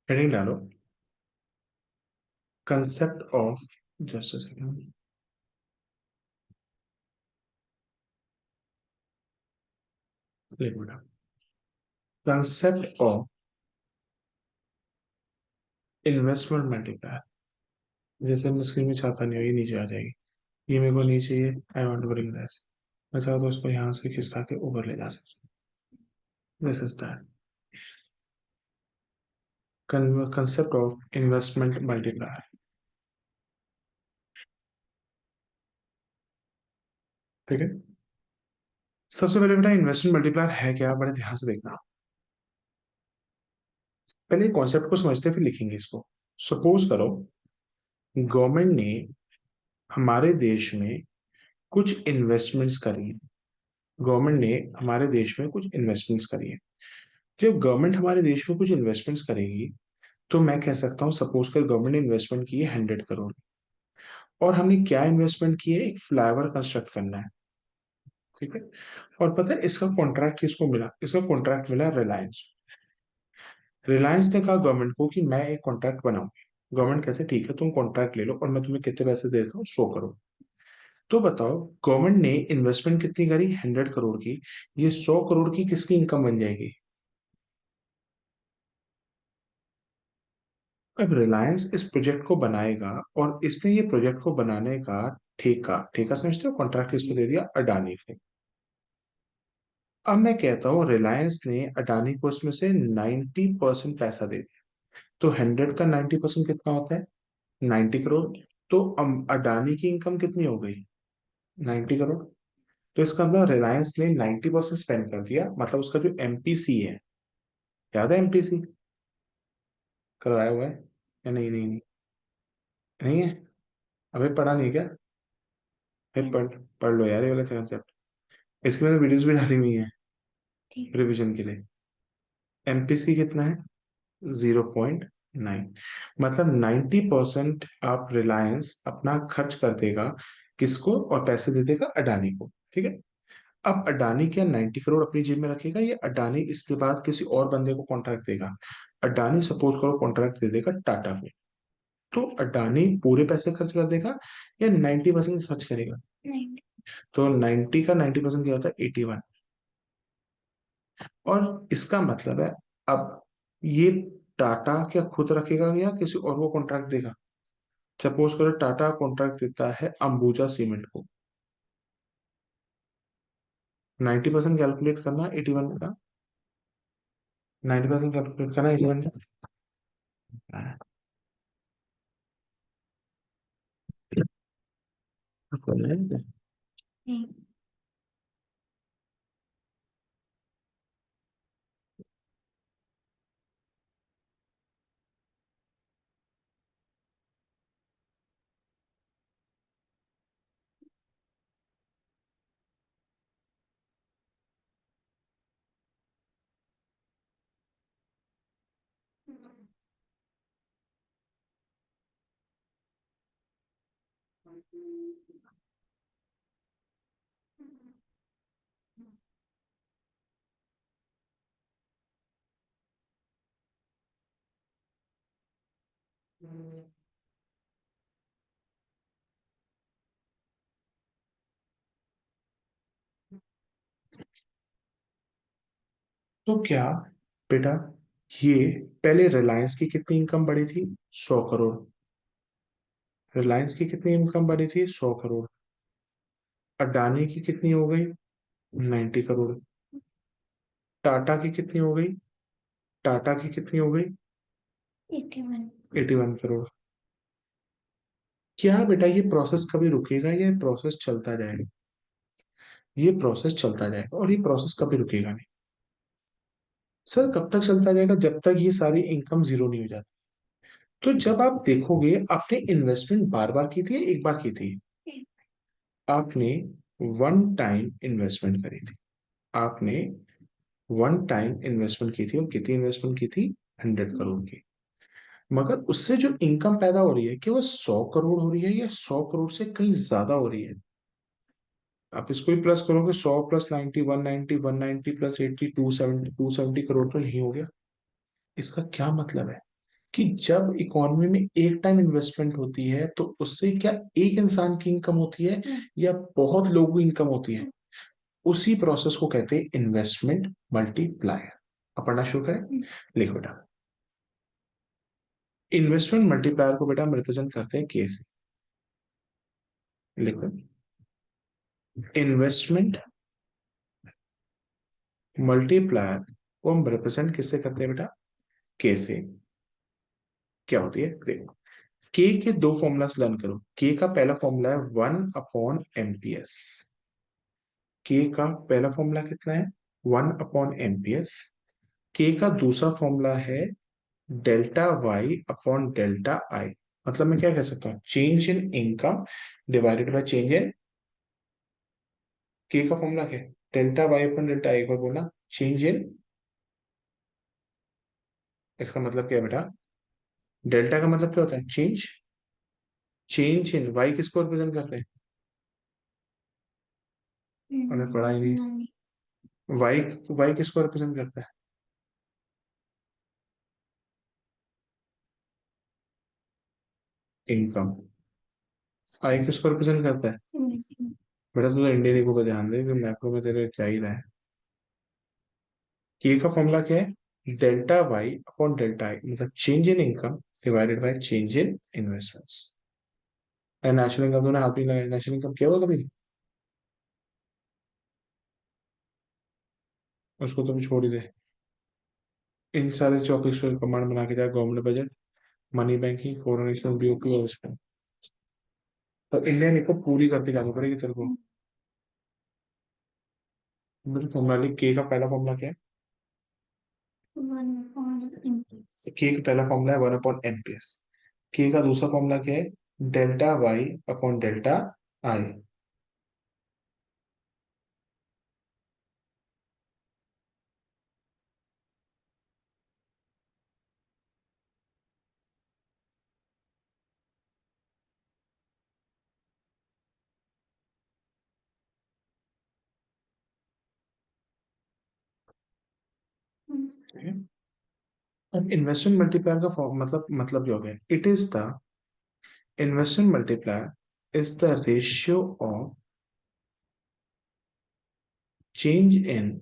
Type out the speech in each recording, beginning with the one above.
Heading डालो, concept of, just a second, बेटा, concept of investment multiplier. जैसे मैं स्क्रीन में चाहता नहीं हूँ, ये नीचे आ जाएगी, ये मेरे को नहीं चाहिए, I want to bring this. मैं चाहता हूँ उसको यहाँ से खिसका के ऊपर ले जा सकते, this is that concept of investment multiplier. ठीक है, सबसे पहले बेटा इन्वेस्टमेंट मल्टीप्लायर है क्या, बड़े ध्यान से देखना। पहले कॉन्सेप्ट को समझते हैं, फिर लिखेंगे इसको। सपोज करो गवर्नमेंट ने हमारे देश में कुछ इन्वेस्टमेंट्स करी है। गवर्नमेंट ने हमारे देश में कुछ इन्वेस्टमेंट्स करी है। जब गवर्नमेंट हमारे देश में कुछ इन्वेस्टमेंट्स करेगी, तो मैं कह सकता हूँ सपोज कर गवर्नमेंट ने इन्वेस्टमेंट की है 100 करोड़, और हमने क्या इन्वेस्टमेंट की है, एक फ्लाईओवर कंस्ट्रक्ट करना है। ठीक है, और पता है इसका कॉन्ट्रैक्ट किसको मिला, इसका कॉन्ट्रैक्ट मिला रिलायंस। रिलायंस ने कहा गवर्नमेंट को कि मैं एक कॉन्ट्रैक्ट बनाऊंगी। गवर्नमेंट कैसे, ठीक है तुम कॉन्ट्रैक्ट ले लो और मैं तुम्हें कितने पैसे देता हूँ, 100 करोड़। तो बताओ गवर्नमेंट ने इन्वेस्टमेंट कितनी करी, 100 करोड़ की। ये 100 करोड़ की किसकी इनकम बन जाएगी। अब रिलायंस इस प्रोजेक्ट को बनाएगा, और इसने ये प्रोजेक्ट को बनाने का ठेका, ठेका समझते हो, कॉन्ट्रैक्ट किसको दे दिया, अडानी को। अब मैं कहता हूँ रिलायंस ने अडानी को इसमें से 90% पैसा दे दिया, तो 100 का 90% कितना होता है, 90 करोड़। तो अडानी की इनकम कितनी हो गई, 90 करोड़। तो इसका मतलब रिलायंस ने 90% स्पेंड कर दिया, मतलब उसका जो एमपीसी है, याद है एमपीसी, करवाया हुआ है या नहीं, नहीं नहीं, नहीं है, अबे पढ़ा नहीं क्या, भाई पढ़, पढ़ लो यार ये वाला कंसेप्ट, इसके मैंने वीडियोस भी डाली हुई है रिवीजन के लिए। एमपीसी कितना है, 0.9, मतलब 90% आप रिलायंस अपना खर्च कर देगा, किसको, और पैसे दे देगा अडानी को। ठीक है, अब अडानी क्या 90 करोड़ अपनी जेब में रखेगा, ये अडानी इसके बाद किसी और बंदे को कॉन्ट्रैक्ट देगा। अडानी सपोज करो कॉन्ट्रैक्ट दे देगा टाटा को, तो अडानी पूरे पैसे खर्च कर देगा या 90% खर्च करेगा। तो 90 का 90% क्या होता है, 81। और इसका मतलब है, अब ये टाटा क्या खुद रखेगा या किसी और को कॉन्ट्रैक्ट देगा। सपोज करो टाटा कॉन्ट्रैक्ट देता है अंबुजा सीमेंट को, 90% कैलकुलेट करना 81 का, 90% कैलकुलेट करना 81 का। तो क्या बेटा, ये पहले रिलायंस की कितनी इनकम बढ़ी थी, 100 करोड़। रिलायंस की कितनी इनकम बढ़ी थी, 100 करोड़। अडानी की कितनी हो गई, 90 करोड़। टाटा की कितनी हो गई, टाटा की कितनी हो गई, 81 करोड़। क्या बेटा ये प्रोसेस कभी रुकेगा, या ये प्रोसेस चलता जाएगा, ये प्रोसेस चलता जाएगा, और ये प्रोसेस कभी रुकेगा नहीं। सर कब तक चलता जाएगा, जब तक ये सारी इनकम जीरो नहीं हो जाती। तो जब आप देखोगे आपने इन्वेस्टमेंट बार बार की थी या एक बार की थी, आपने वन टाइम इन्वेस्टमेंट करी थी, आपने वन टाइम इन्वेस्टमेंट की थी, और कितनी इन्वेस्टमेंट की थी, 100 करोड़ की। मगर उससे जो इनकम पैदा हो रही है, कि वो 100 करोड़ हो रही है या 100 करोड़ से कहीं ज्यादा हो रही है। आप इसको ही प्लस करोगे, 100 प्लस 90, 190, 190 प्लस 80, 270, 270 करोड़ तो यही हो गया। इसका क्या मतलब है, कि जब इकोनॉमी में एक टाइम इन्वेस्टमेंट होती है तो उससे क्या एक इंसान की इनकम होती है या बहुत लोगों की इनकम होती है? उसी प्रोसेस को कहते हैं इन्वेस्टमेंट मल्टीप्लायर। अब पढ़ना शुरू करें। लिखो बेटा, इन्वेस्टमेंट मल्टीप्लायर को बेटा हम रिप्रेजेंट करते हैं के से। लिखो, इन्वेस्टमेंट मल्टीप्लायर को हम रिप्रेजेंट किससे करते हैं बेटा? के से। क्या होती है देखो, के दो फॉर्मूलास लर्न करो। के का पहला फॉर्मूला है 1/MPS। के का पहला फॉर्मूला कितना है? 1/MPS। के का दूसरा फॉर्मूला है delta Y upon delta I. मतलब मैं क्या कह सकता हूँ, change in income divided by change in. के का फॉर्मूला क्या है? Delta Y upon delta I. एक बार बोलना, चेंज इन। इसका मतलब क्या है बेटा? डेल्टा का मतलब क्या होता है? चेंज। चेंज इन वाई किसको रिप्रेजेंट करते हैं? उन्हें पढ़ा ही नहीं। वाई, वाई किसको रिप्रेजेंट करता है? इनकम। आई किसको रिप्रेजेंट करता है? बेटा तू तो इंडियन इको पे ध्यान दे, कि मैक्रो में तेरे क्या ही रहा है। के का फॉर्मूला क्या है? Delta Y upon delta I, मतलब change in income divided by change in investments. National income तूने हाथ नहीं लगाया, नेशनल इनकम क्या होगा कभी? उसको तुम छोड़ ही दे। इन सारे टॉपिक्स पर कमांड बना के जाए, government budget, money banking, foreign exchange, BOP और उसमें तो इंडियन इको पूरी करके जानी पड़ेगी तेरे को। मेरे फॉर्मूला लिख, के का पहला फॉर्मूला क्या है? के का पहला फॉर्मूला है 1/MPS। के का दूसरा फॉर्मूला क्या है? Delta Y upon delta I. अब इन्वेस्टमेंट मल्टीप्लायर का मतलब क्या हो गया? It is the investment multiplier is the ratio of change in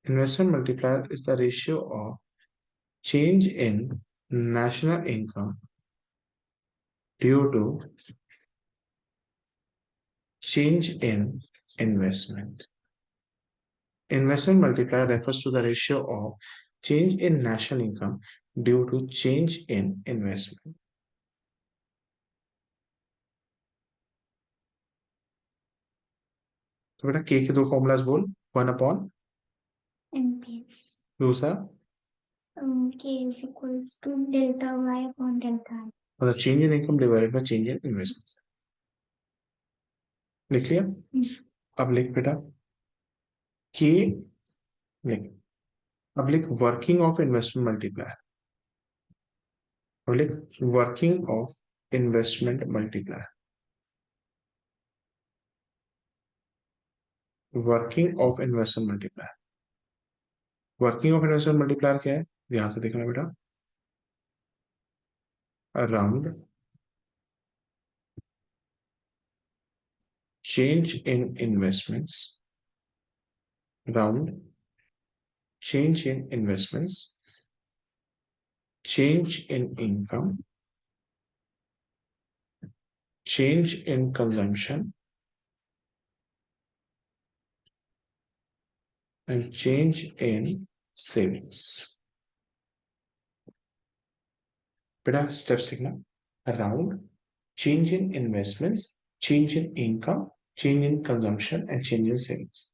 investment multiplier is the ratio of change in national income due to change in investment. Investment multiplier refers to the ratio of change in national income due to change in investment. तो बेटा के दो formulas बोल। 1/MPS। दूसरा K is equals to delta Y upon delta I, मतलब change in income divided by change in investment. लिख लिया? अब लिख बेटा के, लिख। अब लिख वर्किंग ऑफ इन्वेस्टमेंट मल्टीप्लायर। अब लिख working of investment multiplier. Working of investment multiplier. Working of investment multiplier क्या है? ध्यान से देखना बेटा। Around change in investments, round change in investments, change in income, change in consumption and change in savings. बेटा steps लिखना। Around change in investments, change in income, change in consumption and change in savings.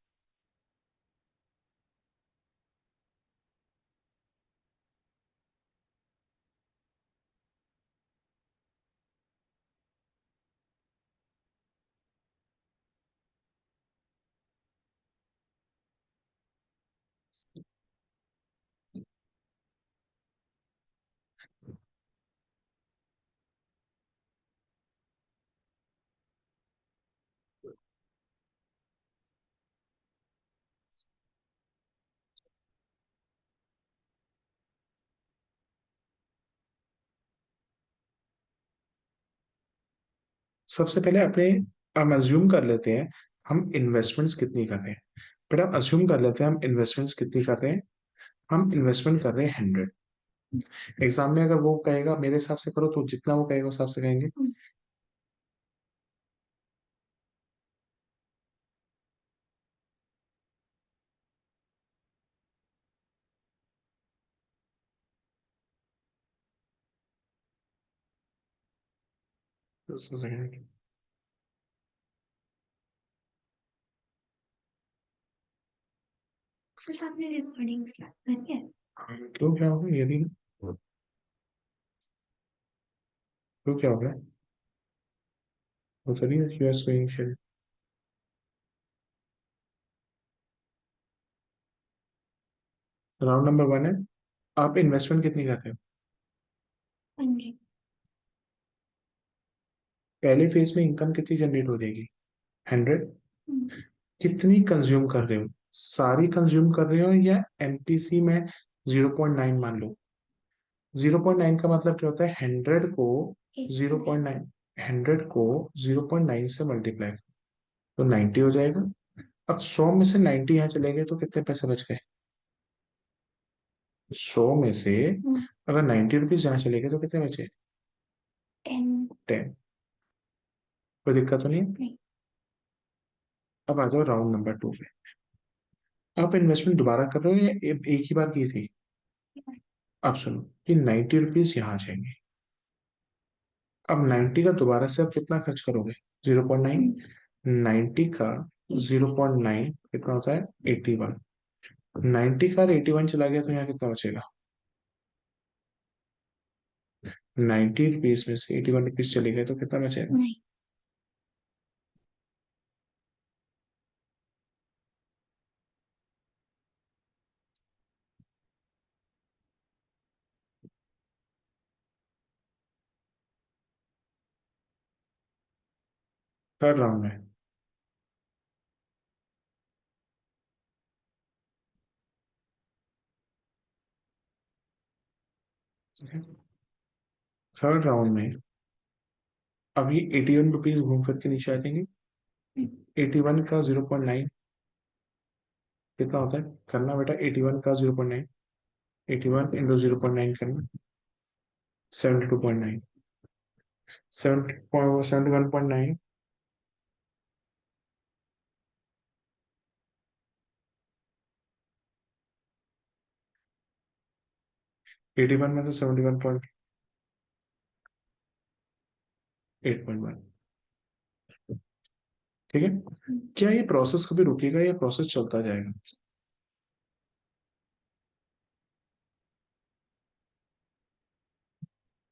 सबसे पहले अपने हम assume कर लेते हैं हम इन्वेस्टमेंट्स कितनी कर रहे हैं। फिर हम अज्यूम कर लेते हैं हम इन्वेस्टमेंट्स कितनी कर रहे हैं। हम इन्वेस्टमेंट कर रहे हैं 100। एग्जाम में अगर वो कहेगा मेरे हिसाब से करो तो जितना वो कहेगा उस हिसाब से कहेंगे। सर आपने रिकॉर्डिंग स्टार्ट करी है? क्यों क्या होगा यदि क्यों क्या होगा वो करिए यूएस को। राउंड नंबर 1 है। आप इन्वेस्टमेंट कितनी करते हो। हाँ जी। पहले फेज में इनकम कितनी जनरेट हो जाएगी। 100। हम्म, कितनी कंज्यूम कर रहे हो। सारी कंज्यूम कर रहे हो या एमपीसी में 0.9 मान लो। 0.9 का मतलब क्या होता है 100 को एक 0.9 100 को 0.9 से मल्टीप्लाई तो 90 हो जाएगा। अब 100 में से 90 यहाँ चले गए तो कितने पैसे बच गए। 100 में से अगर 90 रुपीज यहाँ चले गए तो कितने बचे। 10। 10। कोई दिक्कत तो नहीं है। नहीं। अब आ जाओ राउंड नंबर 2 पे। आप इन्वेस्टमेंट दोबारा कर रहे हो या एक ही बार की थी। अब सुनो कि 90 रुपीज यहाँ जाएंगे। अब 90 का दोबारा से आप कितना खर्च करोगे। 0.9। 90 का 0.9 कितना होता है 81। 90 का 81 चला गया तो यहाँ कितना बचेगा। 90 रुपीज में से 81 रुपीज चले गए तो कितना बचेगा। नहीं। थर्ड राउंड में। थर्ड राउंड में अब ये 81 रुपीज घूम फिर के नीचे आ जाएंगे। 81 का 0.9 कितना होता है करना बेटा 81 का 0.9। 81 × 0.9 करना 72.9। 71.9। 81 में से 71.8.1। ठीक है। क्या ये प्रोसेस कभी रुकेगा या प्रोसेस चलता जाएगा।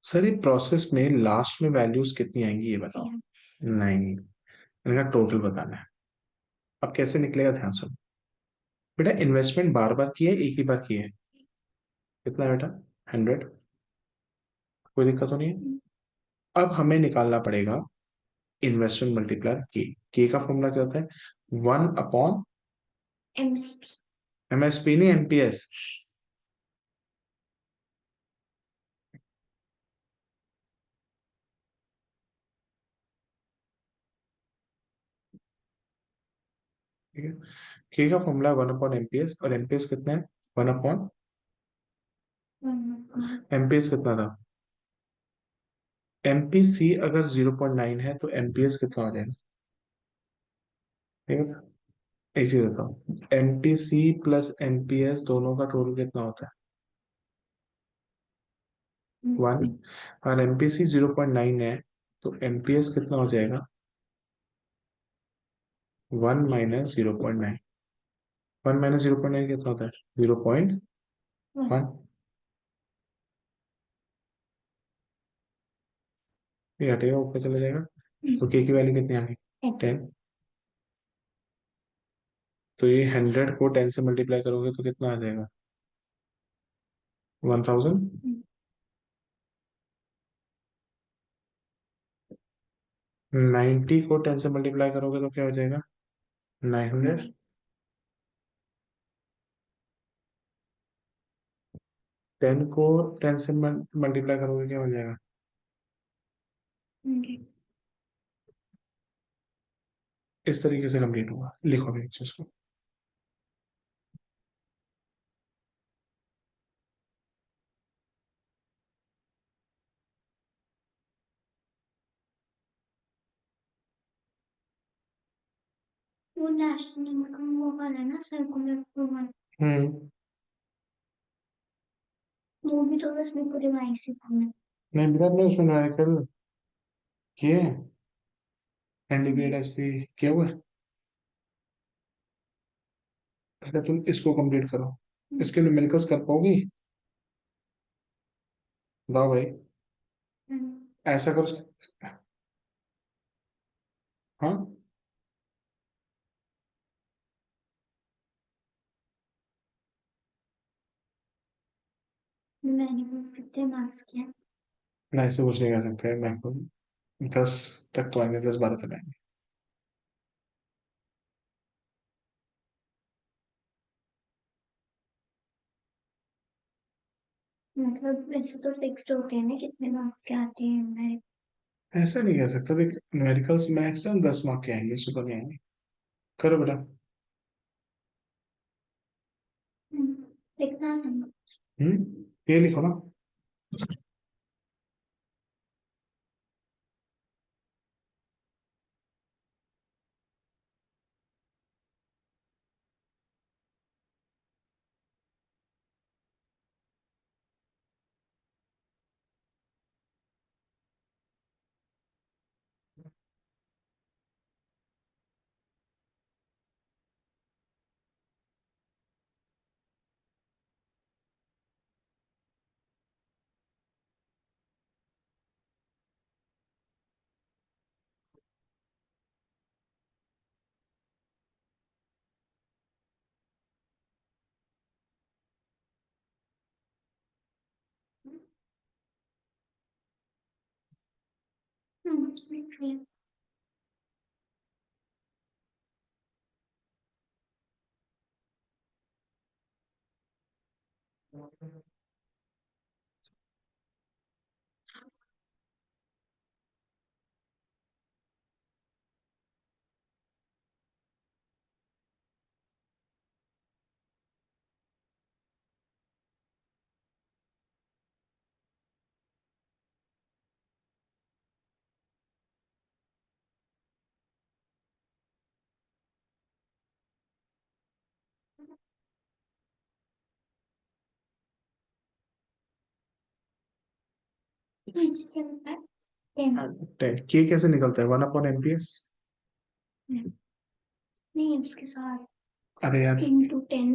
सर ये प्रोसेस में लास्ट में वैल्यूज कितनी आएंगी ये बताओ। नहीं इनका टोटल बताना है। अब कैसे निकलेगा ध्यान सुनो। बेटा इन्वेस्टमेंट बार बार किया है एक ही बार किया है। कितना है बेटा 100। कोई दिक्कत तो नहीं है। अब हमें निकालना पड़ेगा इन्वेस्टमेंट मल्टीप्लायर के का फॉर्मूला क्या होता है 1/। एमएसपी। एमएसपी नहीं एमपीएस। ठीक है। के का फॉर्मूला 1/एमपीएस और एमपीएस कितना है 1/। एमपीएस कितना था। एमपीसी अगर 0.9 है तो एमपीएस कितना हो जाएगा। ठीक है। एक चीज बताओ एमपीसी प्लस एमपीएस दोनों का टोटल कितना होता है 1। और एमपीसी 0.9 है तो एमपीएस कितना हो जाएगा 1 - 0.9। 1 - 0.9 कितना होता है 0.1। ये हटेगा ऊपर चला जाएगा तो के की वैल्यू कितनी आ गई 10। तो ये 100 को 10 से मल्टीप्लाई करोगे तो कितना आ जाएगा 1000। 90 को 10 से मल्टीप्लाई करोगे तो क्या हो जाएगा 900। 10 को 10 से मल्टीप्लाई करोगे क्या हो जाएगा इस तरीके से कंप्लीट होगा। लिखो अभी एक चीज को। वो नेशनल वो वाला ना सर्कुलर वो वाला। हम्म। वो भी तो बस मेरे को रिवाइज ही करना है। नहीं बेटा, आपने उसमें न्यूमेरिकल किए हैं, एनडीग्रेड एफ सी किया हुआ है। पहले तुम इसको कंप्लीट करो। इसके न्यूमेरिकल्स कर पाओगी? बताओ भाई। हम्म, ऐसा करो। हाँ। मैंने वो कितने मार्क्स किया? ना, ऐसे कुछ नहीं कह सकते मैं को। 10 तक तो आएंगे, 10-12 तक आएंगे। मतलब वैसे तो फिक्स्ड होते हैं ना कितने मार्क्स के आते हैं मेरे। ऐसा नहीं कह सकता, देख न्यूमेरिकल्स मैक्सिमम 10 मार्क के आएंगे, सुपर नहीं आएंगे। करो बेटा। लिखना है। ये लिखो ना। लिख लिया। इसके बाद 10। 10 के कैसे निकलता है? 1/MPS। नहीं उसके साथ अरे यार, इंटू 10।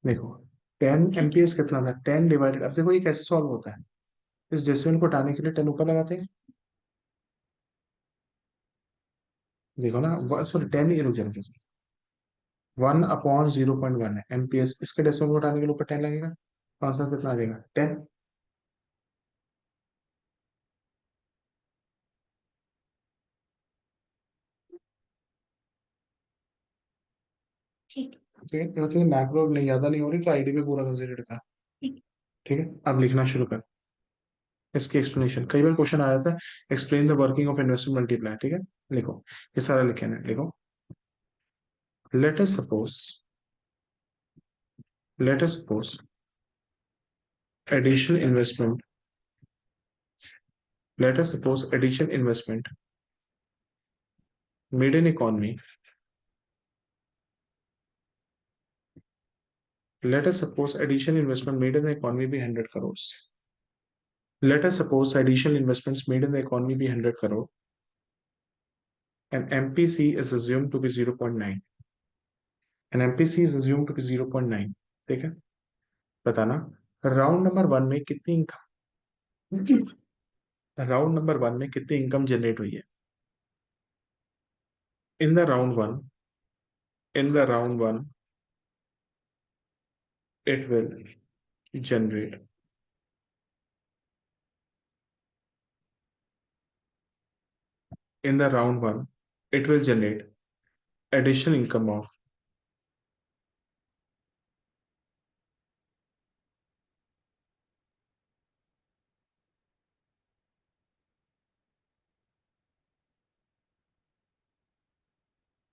देखो 10 ठीक है। एमपीएस कितना था? 10 डिवाइडेड, अब देखो ये कैसे सॉल्व होता है। इस डेसिमल को हटाने के लिए 10 ऊपर लगाते हैं। देखो ना, सॉरी 10 ये रुक जाएगा। 1/0.1 है एमपीएस, इसके डेसिमल को हटाने के लिए ऊपर 10 लगेगा। आंसर कितना आ जाएगा? 10। ठीक ठीक है, तो तुझे मैक्रो नहीं ज्यादा नहीं हो रही तो आईडी पे पूरा कंसिडर कर। ठीक। ठीक है, अब लिखना शुरू कर। इसकी एक्सप्लेनेशन कई बार क्वेश्चन आया था। Explain the working of investment multiply. ठीक है, लिखो। ये सारा लिखे ना, लिखो। Let us suppose, let us suppose additional investment, let us suppose additional investment made in economy, let us suppose additional investment made in the economy be 100 crores. Let us suppose additional investments made in the economy be 100 crore and MPC is assumed to be 0.9, and MPC is assumed to be 0.9. ठीक है, बताना round number one में कितनी income, round number one में कितनी income generate हुई है? In the round one, in the round one it will generate, in the round one it will generate additional income of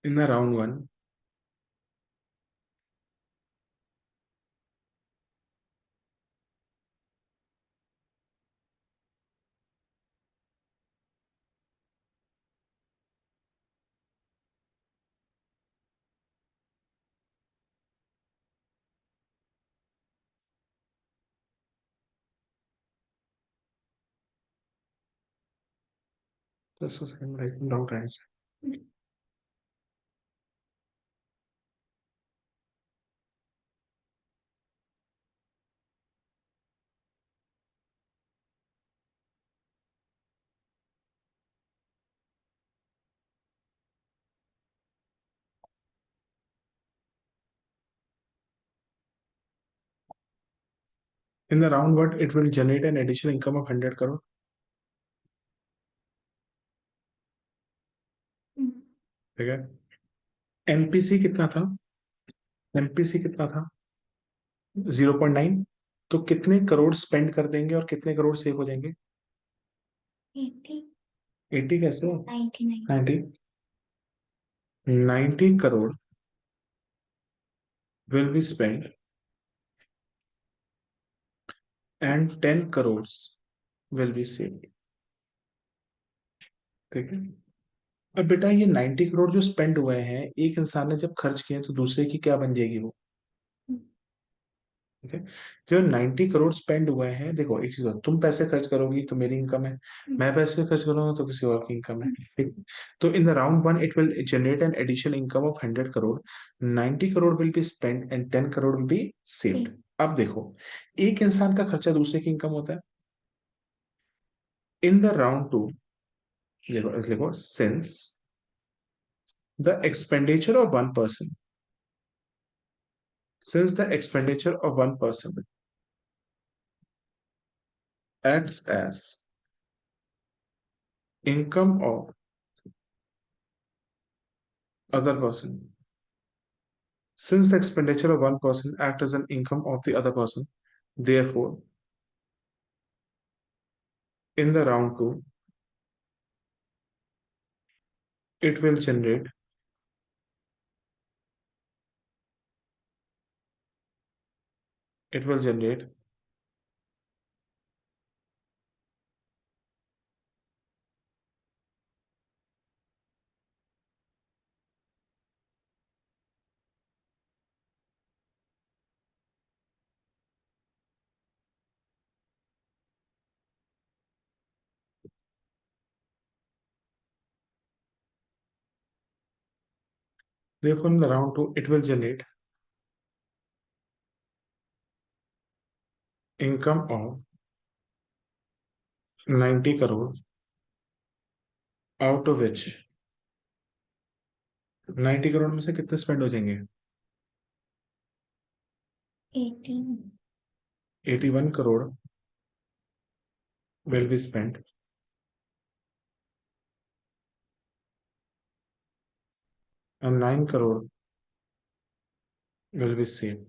In the round one, just a second, writing down right. In the round one, it will generate an additional income of 100 crore. ठीक है. MPC कितना था? MPC कितना था? 0.9. तो कितने crore spend कर देंगे और कितने करोड़ सेव हो जाएंगे? 80, 80 कैसे? 99. 90. 90 crore will be spent and 10 crores will be saved. ठीक है. अब बेटा ये 90 करोड़ जो स्पेंड हुए हैं, एक इंसान ने जब खर्च किए तो दूसरे की क्या बन जाएगी वो? ठीक है. जो 90 करोड़ स्पेंड हुए हैं, देखो एक चीज और, तुम पैसे खर्च करोगी तो मेरी इनकम है, मैं पैसे खर्च करूंगा तो किसी और की इनकम है. ठीक. तो in the round one it will generate an additional income of 100 crore. 90 crore will be spend and 10 crore will be saved. अब देखो, एक इंसान का खर्चा दूसरे की इनकम होता है. इन द राउंड टू, देखो लिखो, since the expenditure of one person, since the expenditure of one person acts as income of other person, since the expenditure of one person acts as an income of the other person, therefore, in the round two, it will generate, it will generate therefore in the round two, it will generate income of 90 crore, out of which 90 crore में से कितने spend हो जाएंगे? 18. 81 crore will be spent and 9 crore will be saved.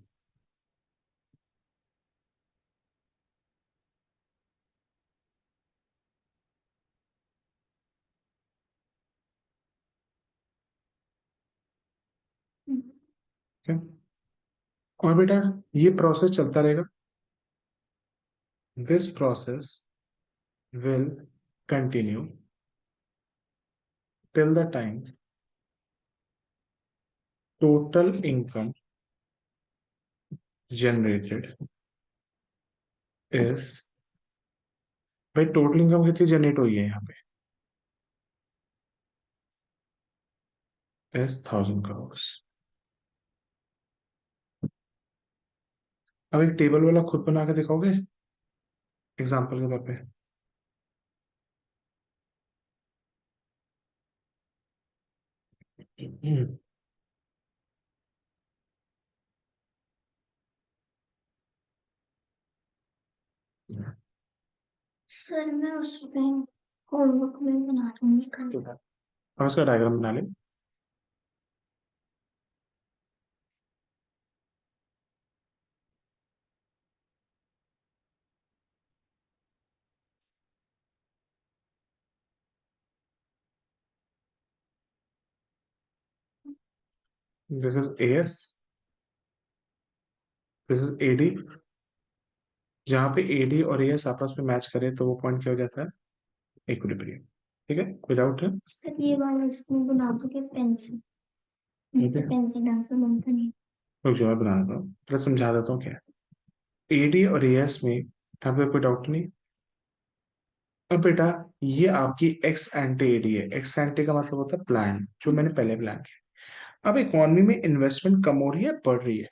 Okay? और बेटा ये process चलता रहेगा. This process will continue till the time total income generated is, भाई टोटल इनकम कितनी जनरेट हुई है यहाँ पे? इज 1000 करोड़. अब एक टेबल वाला खुद बना के दिखाओगे एग्जाम्पल के तौर पे? सर मैं उस पे होमवर्क में बना दूंगी कल. ठीक है. अब इसका डायग्राम बना ले. This is AS, this is AD. जहां पे एडी और एएस आपस में मैच करे तो वो पॉइंट क्या हो जाता है, इक्विलिब्रियम। ठीक है, विदाउट है। सर ये वाला इसमें बना दो के पेन से, मुझसे पेन से ढंग से बनता नहीं। रुक जाओ, मैं बना देता हूँ, पहले समझा देता हूँ क्या है एडी और एएस में। यहाँ पे कोई डाउट नहीं। अब बेटा, ये आपकी एक्स एंटी एडी है। एक्स एंटी का मतलब होता है प्लान, जो मैंने पहले प्लान किया। अब इकोनॉमी में इन्वेस्टमेंट कम हो रही है, बढ़ रही है?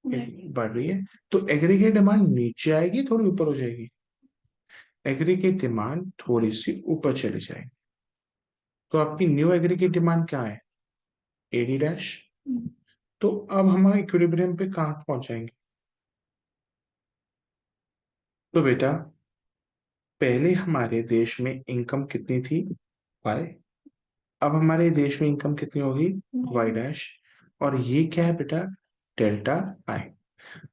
बढ़ रही है। तो एग्रीगेट डिमांड नीचे आएगी, थोड़ी ऊपर हो जाएगी? एग्रीगेट डिमांड थोड़ी सी ऊपर चली जाएगी। तो आपकी न्यू एग्रीगेट डिमांड क्या है, एडी डैश। तो अब हम इक्विलिब्रियम पे कहाँ पहुंचाएंगे? तो बेटा, पहले हमारे देश में इनकम कितनी थी, वाई। अब हमारे देश में इनकम कितनी होगी, वाई डैश। और ये क्या है बेटा, डेल्टा आई।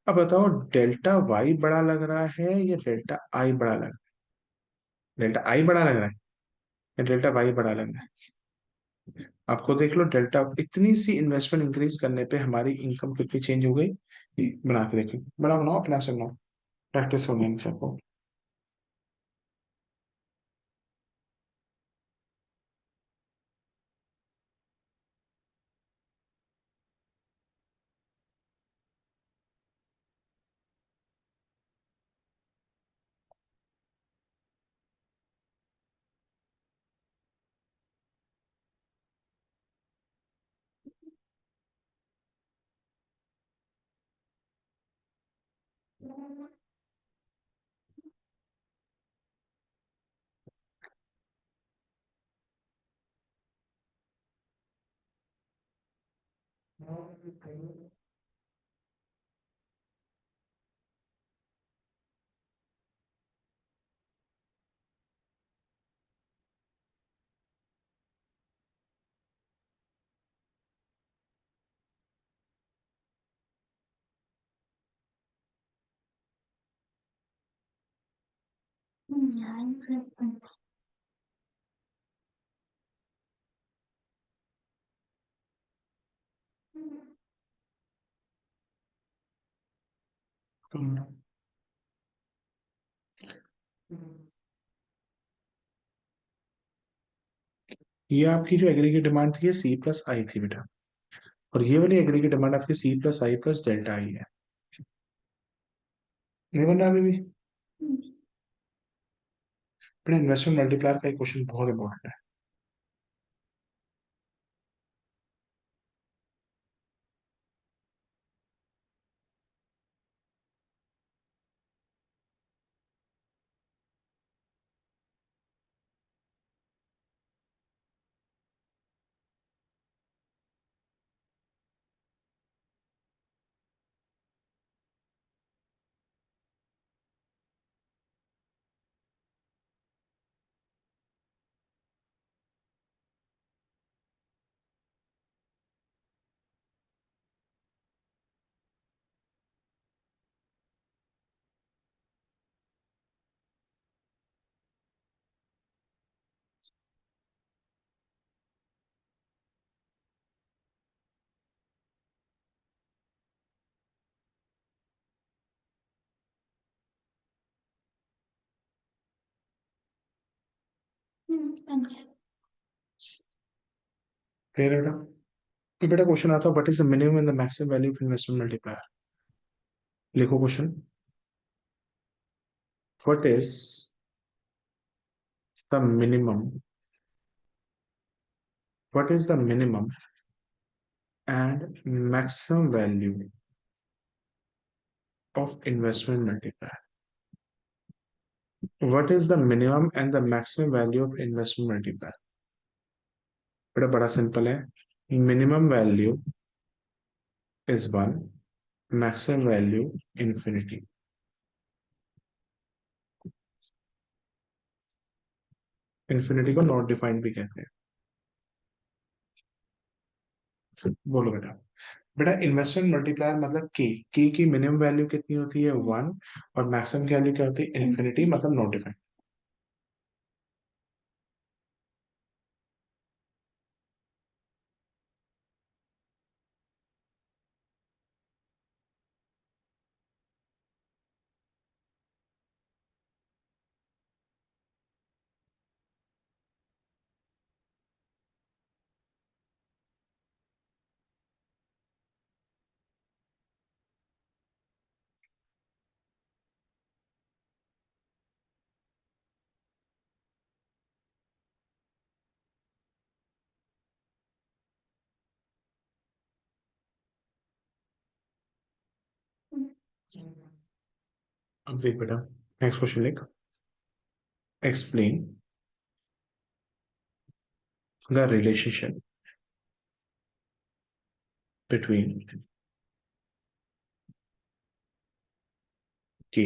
अब बताओ, डेल्टा वाई बड़ा लग रहा है या डेल्टा आई बड़ा लग रहा है? डेल्टा आई बड़ा लग रहा है या डेल्टा वाई बड़ा लग रहा है? आपको देख लो, डेल्टा इतनी सी इन्वेस्टमेंट इंक्रीज करने पे हमारी इनकम कितनी चेंज हो गई। ये बना के देखो, बड़ा बनाओ, अपना से बनाओ, प्रैक्टिस होने में सबको। ये आपकी जो एग्रीगेट डिमांड थी, ये सी प्लस आई थी बेटा। और ये वाली एग्रीगेट डिमांड आपकी C plus I plus delta I है। नहीं बन रहा अभी भी? बेटा, इन्वेस्टमेंट मल्टीप्लायर का एक क्वेश्चन बहुत इंपॉर्टेंट है। क्लियर है बेटा? तो बेटा क्वेश्चन आता है, what is the minimum and the maximum value of investment multiplier. लिखो question, what is the minimum, what is the minimum and maximum value of investment multiplier. What is the minimum and the maximum value of investment multiplier? बेटा बड़ा simple है, minimum value is one, maximum value infinity. Infinity को not defined भी कहते हैं। बोलो बेटा। बेटा, इन्वेस्टमेंट मल्टीप्लायर मतलब के की मिनिमम वैल्यू कितनी होती है, वन। और मैक्सिमम वैल्यू क्या होती है, इन्फिनिटी, मतलब नॉट डिफाइंड। अब देख बेटा, नेक्स्ट क्वेश्चन लिख। एक्सप्लेन द रिलेशनशिप बिटवीन के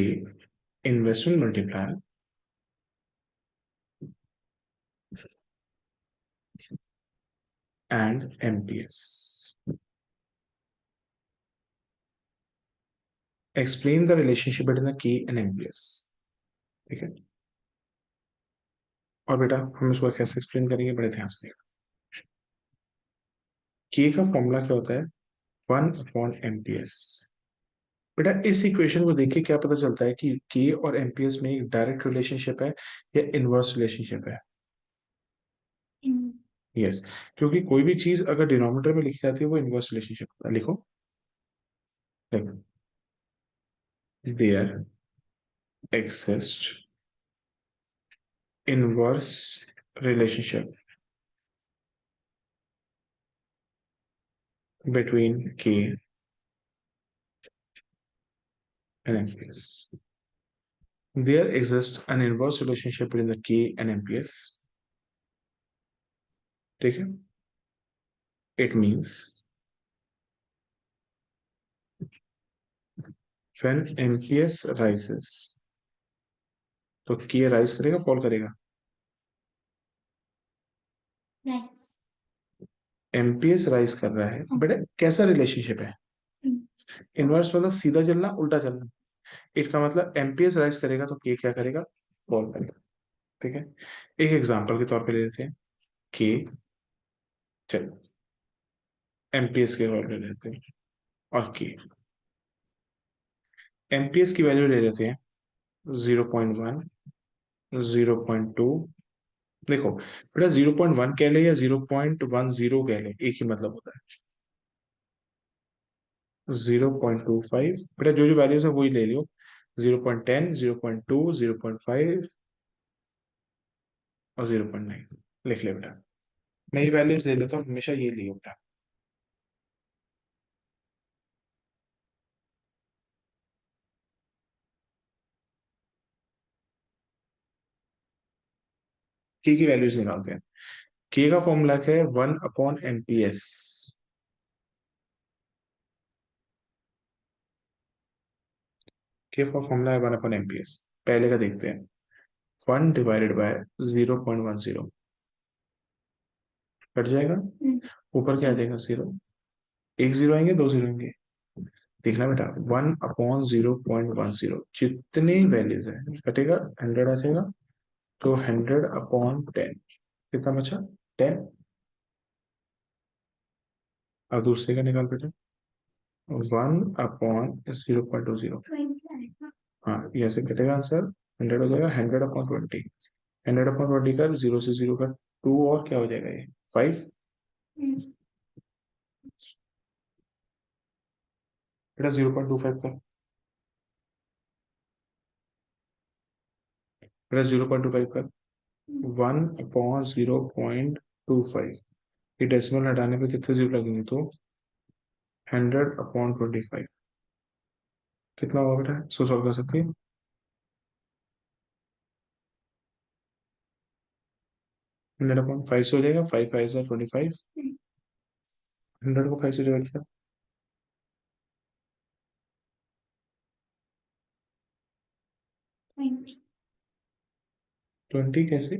investment multiplier and MPS. Explain the relationship between the K and MPS. ठीक है। और बेटा हम इसको कैसे एक्सप्लेन करेंगे, बड़े ध्यान से। के का फॉर्मूला क्या होता है? 1/एमपीएस। बेटा इस इक्वेशन को देख के क्या पता चलता है कि के और एमपीएस में एक डायरेक्ट रिलेशनशिप है या इनवर्स रिलेशनशिप है? यस। क्योंकि कोई भी चीज अगर डिनोमिनेटर में लिखी जाती है वो इनवर्स रिलेशनशिप होता है। लिखो, देखो, there exist inverse relationship between K and MPS. There exists an inverse relationship between the K and MPS. ठीक है? It means when MPS rises, तो K rise करेगा, फॉल करेगा? Nice. MPS राइज कर रहा है, बेटा कैसा रिलेशनशिप है? इनवर्स मतलब सीधा चलना, उल्टा चलना। इसका मतलब एमपीएस राइज करेगा तो के क्या करेगा? फॉल करेगा। ठीक है। एक एग्जांपल के तौर पे ले लेते हैं। के, चलो एमपीएस के तौर पे ले लेते हैं। और के एमपीएस की वैल्यू ले लेते हैं 0.1, 0.2। देखो बेटा 0.1 कह ले या 0.10 कह ले, एक ही मतलब होता है। 0.25 बेटा, जो जो वैल्यूज है वही ले लियो। 0.10, 0.2, 0.5 और 0.9 लिख ले बेटा। नई वैल्यूज ले लेता हूँ, हमेशा ये लियो बेटा। के की वैल्यूज निकालते हैं। के का फॉर्मूला क्या है? 1/एमपीएस। के का फॉर्मूला है 1/एमपीएस। पहले का देखते हैं। 1/0.10 कट जाएगा, ऊपर क्या आ जाएगा? 0। एक जीरो आएंगे, दो जीरो आएंगे। देखना बेटा, 1/0.10 जितनी वैल्यूज है कटेगा, 100 आ जाएगा। तो 100/10 कितना बचा? 10। और दूसरे का निकाल बेटा, 1/0.20। हाँ, ये ऐसे कटेगा आंसर। 100 हो जाएगा 100/20। 100/20 का जीरो से जीरो का टू, और क्या हो जाएगा ये? 5। बेटा 0.25 का, बेटा 0.25 का 1/0.25। ये डेसिमल हटाने पे कितने जीरो लगेंगे? तो 100/25 कितना होगा बेटा? सो सॉल्व कर सकती है? 100/5 से हो जाएगा। 5×5 = 25। 100 को 5 से डिवाइड किया, 20 कैसे?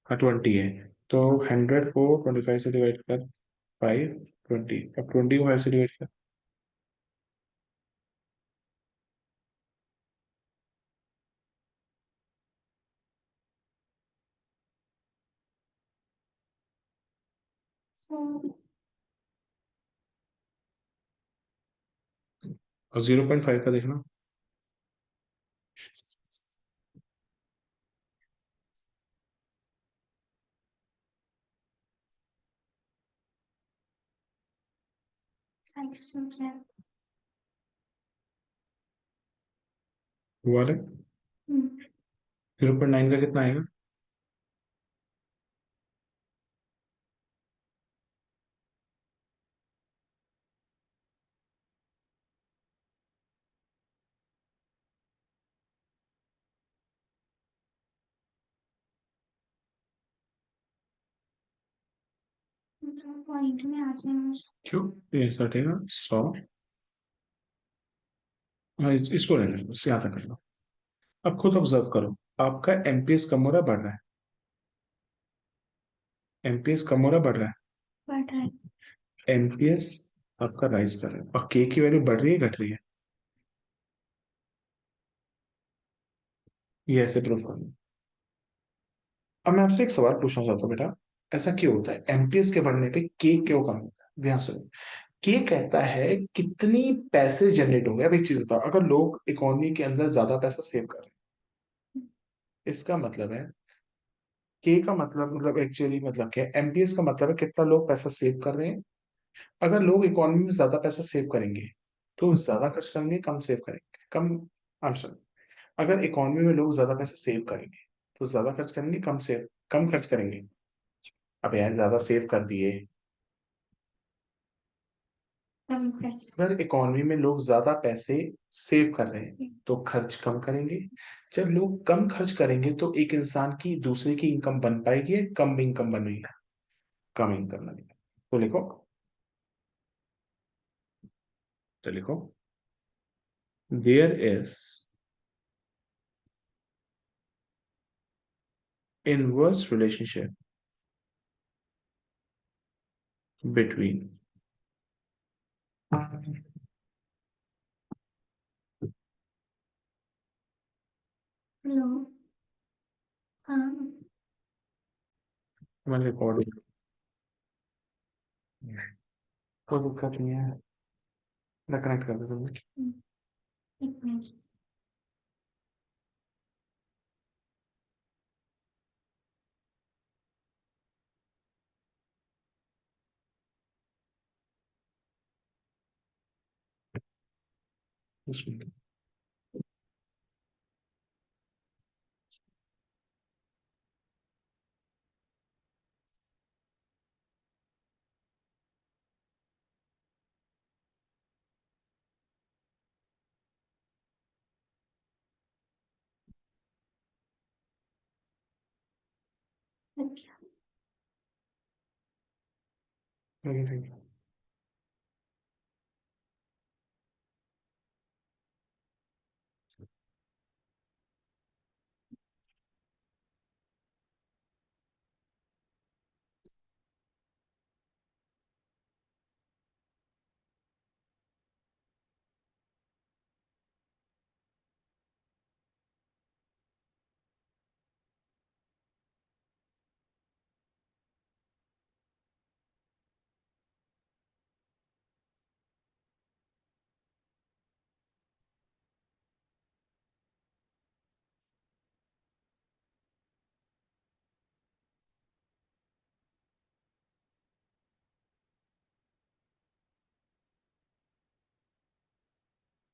हाँ 20 है। तो 100 को 25 से डिवाइड कर, 5, 20। अब 20 को 5 से डिवाइड कर। और 0.5 का देखना। हुआ रे? 0.9 का कितना आएगा? मतलब पॉइंट में आ जाए मुझे। क्यों? ये ऐसा हटेगा 100। हाँ, इसको रहने दो, इससे यहाँ तक कर लो। अब खुद ऑब्जर्व करो, आपका एमपीएस कम हो रहा है, बढ़ रहा है? एमपीएस कम हो रहा है, बढ़ रहा बढ़ रहा है। है? एमपीएस आपका राइज कर रहा है और के की वैल्यू बढ़ रही है, घट रही है? ये ऐसे प्रूफ करना। अब मैं आपसे एक सवाल पूछना चाहता हूँ बेटा, ऐसा क्यों होता है एमपीएस के बढ़ने पे के क्यों कम होता है? ध्यान सुनो। के कहता है कितनी पैसे जनरेट होंगे। अब एक चीज बताओ, अगर लोग इकोनॉमी के अंदर ज्यादा पैसा सेव कर रहे हैं, इसका मतलब है के का मतलब एक्चुअली मतलब क्या है? एमपीएस का मतलब है कितना लोग पैसा सेव कर रहे हैं। अगर लोग इकोनॉमी में ज्यादा पैसा सेव करेंगे तो ज्यादा खर्च करेंगे, कम सेव करेंगे, कम। आंसर। अगर इकोनॉमी में लोग ज्यादा पैसा सेव करेंगे तो ज्यादा खर्च करेंगे, कम खर्च करेंगे। अब यार ज्यादा सेव कर दिए। कम खर्च। अगर इकोनॉमी में लोग ज्यादा पैसे सेव कर रहे हैं तो खर्च कम करेंगे। जब लोग कम खर्च करेंगे तो एक इंसान की दूसरे की इनकम बन पाएगी या कम इनकम बनेगी? कम इनकम बनेगी। तो लिखो, तो लिखो, there is inverse relationship between hello. हाँ। हमारे रिकॉर्डिंग, कोई दिक्कत नहीं है, मैं कनेक्ट कर देता हूँ। एक मिनट। अच्छा।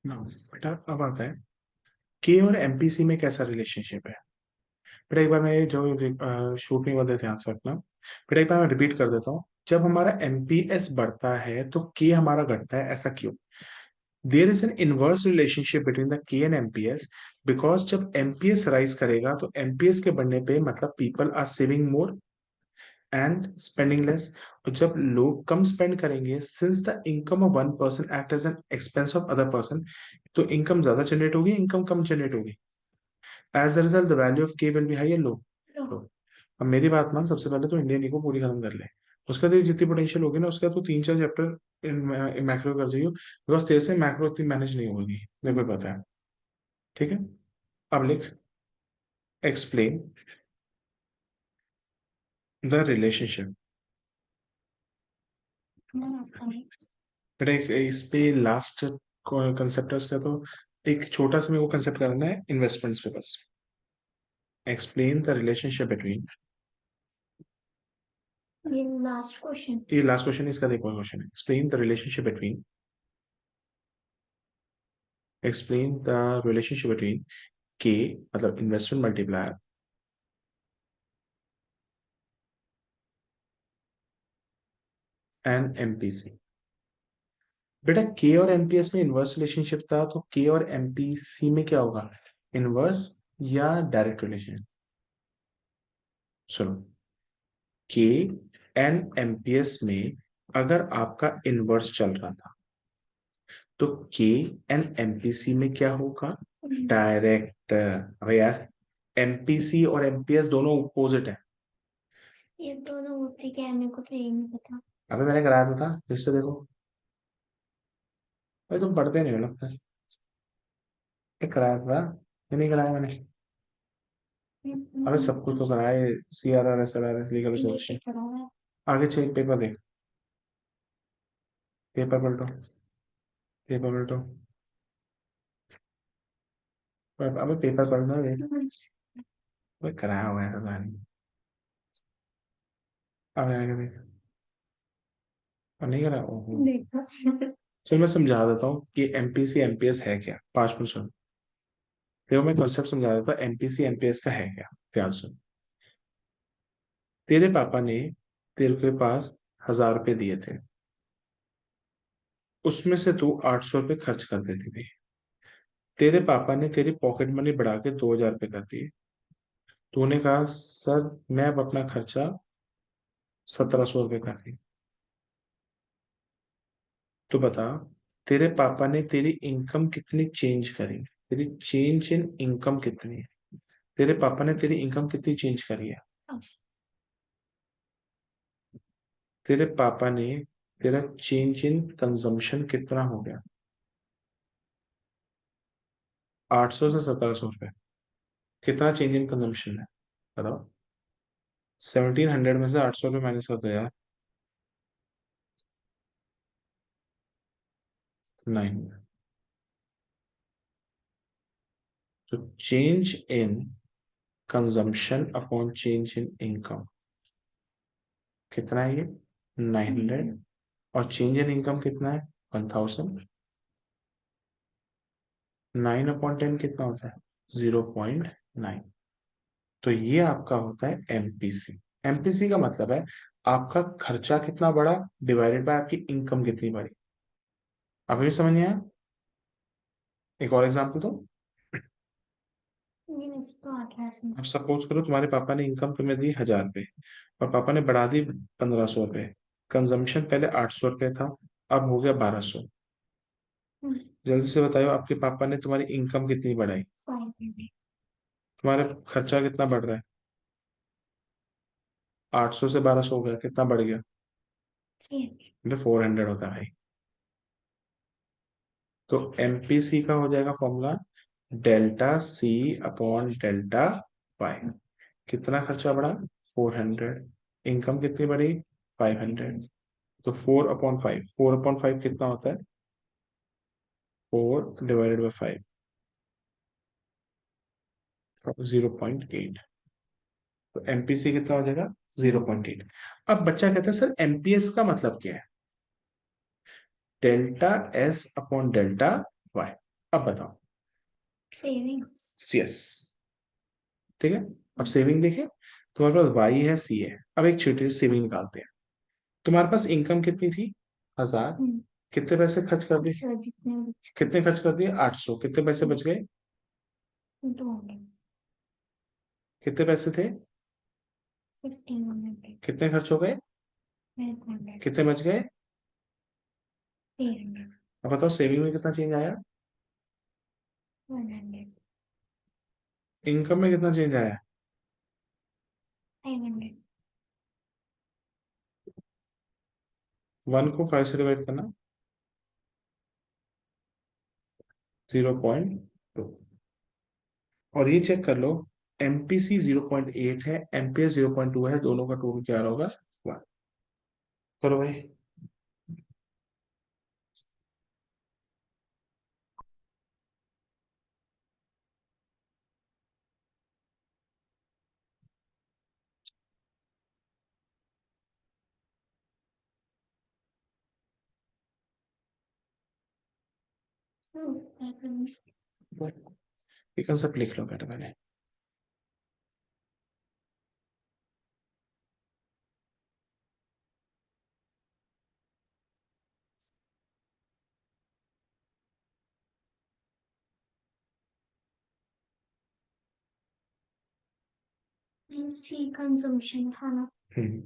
बेटा अब आता है के और एमपीसी में कैसा रिलेशनशिप है। बेटा एक बार मैं जो शूट नहीं बंदे ध्यान से रखना। बेटा एक बार मैं रिपीट कर देता हूँ, जब हमारा एमपीएस बढ़ता है तो के हमारा घटता है, ऐसा क्यों? There is an inverse relationship between the K and MPS, because जब एमपीएस राइज करेगा तो एमपीएस के बढ़ने पे मतलब people are saving more and spending less. और जब लोग कम स्पेंड करेंगे, since the income of one person act as an expense of other person, तो इनकम ज्यादा जनरेट होगी, इनकम कम जनरेट होगी। As a result the value of K will be high या लो? लो। अब मेरी बात मान, सबसे पहले तो इंडियन इको पूरी खत्म कर ले। उसके बाद जितनी पोटेंशियल होगी ना, उसके बाद तो 3-4 चैप्टर मैक्रो कर जाइयो, बिकॉज तेरे से मैक्रो इतनी मैनेज नहीं होगी, मेरे को पता है। ठीक है, अब लिख, एक्सप्लेन द रिलेशनशिप। बेटा एक इस पे लास्ट कंसेप्ट है उसका, तो एक छोटा सा मेरे को कंसेप्ट करना है इन्वेस्टमेंट्स पे बस। एक्सप्लेन द रिलेशनशिप बिटवीन, ये लास्ट क्वेश्चन। ये लास्ट क्वेश्चन है, इसका देखो क्वेश्चन है, explain the relationship between, explain the relationship between के मतलब इन्वेस्टमेंट मल्टीप्लायर एंड एमपीसी। बेटा के और एमपीएस में इनवर्स रिलेशनशिप था, तो के और एमपीसी में क्या होगा, इनवर्स या डायरेक्ट रिलेशन? सुनो, के एनएमपीएस में अगर आपका इनवर्स चल रहा था तो के एनएमपीसी में क्या होगा? डायरेक्ट। अबे यार, एमपीसी और एमपीएस दोनों अपोजिट है। ये दोनों होते क्या है मेरे को तो ये नहीं पता। अबे मैंने कराया तो था, फिर से देखो। भाई तुम पढ़ते नहीं हो लगता है। ये कराया था, ये नहीं कराया मैंने। अबे सब कुछ तो कराया, C R R S R R S legal resolution. आगे चेक पेपर देख, पेपर पलटो, पेपर पलटो। अबे पेपर पढ़ना है। अबे कराया हुआ है पता नहीं। आगे आगे देख, और नहीं करा, ओहो। देखा। चल मैं समझा देता हूँ कि एमपीसी एमपीएस है क्या, 5%। देखो मैं कॉन्सेप्ट समझा देता हूँ, एमपीसी एमपीएस का है क्या, ध्यान सुन। तेरे पापा ने तेरे के पास 1,000 रुपए दिए थे, उसमें से तू 800 रुपये खर्च कर देती थी। तेरे पापा ने तेरी पॉकेट मनी बढ़ा के 2,000 रुपये कर दिए। तूने कहा सर मैं अब अपना खर्चा 1,700 रुपये कर दी। तो बता, तेरे पापा ने तेरी इनकम कितनी चेंज करी? तेरी चेंज इन इनकम कितनी है? तेरे पापा ने तेरी इनकम कितनी चेंज करी है? तेरे पापा ने तेरा चेंज इन कंजम्पशन कितना हो गया? 800 से 1,700 रुपए। कितना चेंज इन कंजम्पशन है बताओ? 1,700 में से 800 रुपये माइनस कर दो यार। 9। तो change in consumption upon change in income कितना है ये? 900। और चेंज इन इनकम कितना है? 1,000। 9/10 कितना होता है? 0.9। तो ये आपका होता है एमपीसी। एमपीसी का मतलब है आपका खर्चा कितना बढ़ा डिवाइडेड बाय आपकी इनकम कितनी बढ़ी। अभी भी समझ नहीं आया? एक और एग्जांपल दो। ये वैसे तो आ गया समझ। अब सपोज करो तुम्हारे पापा ने इनकम तुम्हें दी 1,000 रुपये और पापा ने बढ़ा दी 1,500 रुपये। कंजम्पशन पहले 800 रुपये था, अब हो गया 1,200। जल्दी से बताओ आपके पापा ने तुम्हारी इनकम कितनी बढ़ाई? 500। तुम्हारा खर्चा कितना बढ़ रहा है? 800 से 1,200 हो गया, कितना बढ़ गया? 300। मतलब 400 होता है भाई। तो एमपीसी का हो जाएगा formula delta C upon delta Y. कितना खर्चा बढ़ा? 400। इनकम कितनी बढ़ी? 500। तो 4/5, 4/5 कितना होता है? 4/5, 0.8। तो एमपीसी कितना हो जाएगा? 0.8। अब बच्चा कहता है सर एमपीएस का मतलब क्या है? Delta S upon delta Y. अब बताओ। सेविंग्स। यस, ठीक है। अब सेविंग देखें, तुम्हारे पास वाई है सी है। अब एक छोटी सी सेविंग निकालते हैं। तुम्हारे पास इनकम कितनी थी? 1,000। कितने पैसे खर्च कर दिए? अच्छा जितने कितने खर्च कर दिए? 800। कितने पैसे बच गए? 200। कितने पैसे थे? 1500। कितने खर्च हो गए? 500। कितने बच गए? 300। अब बताओ सेविंग में कितना चेंज आया? 100। इनकम में कितना चेंज आया? 500। 1 को 5 से डिवाइड करना, 0.2। और ये चेक कर लो, एमपीसी 0.8 है, एमपीएस 0.2 है, दोनों का टोटल क्या होगा? 1। करो भाई। ये कंसेप्ट लिख लो बेटा पहले। सी कंजम्पशन था ना। हम्म